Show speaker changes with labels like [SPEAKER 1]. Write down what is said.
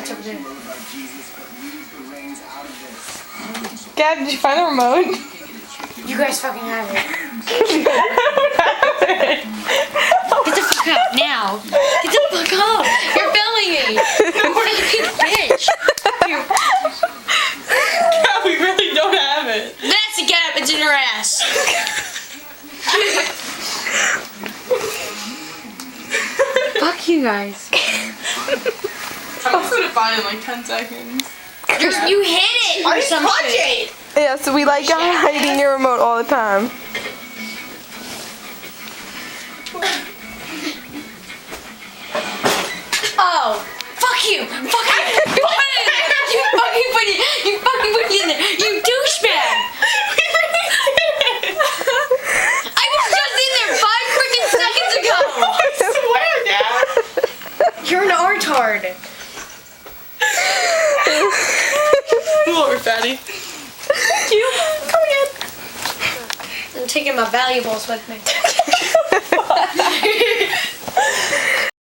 [SPEAKER 1] it's over there.
[SPEAKER 2] Gab, did you find the remote?
[SPEAKER 1] You guys fucking have it. Get the fuck out now. Get the fuck out. You're filming me. You fucking bitch.
[SPEAKER 2] Gab, we really don't have it.
[SPEAKER 1] That's a Gab. It's in your ass. Fuck you guys.
[SPEAKER 2] I'm also gonna find it in like 10 seconds.
[SPEAKER 1] You hit it or some shit.
[SPEAKER 3] Yeah, so we like hiding your remote all the time.
[SPEAKER 1] Oh, fuck you. Fuck you. You fucking put it in there. You douchebag. I was just in there 5 freaking seconds ago.
[SPEAKER 2] I swear, Gab.
[SPEAKER 1] You're an retard.
[SPEAKER 2] Come over, fatty. Thank you. Come again.
[SPEAKER 1] I'm taking my valuables with me.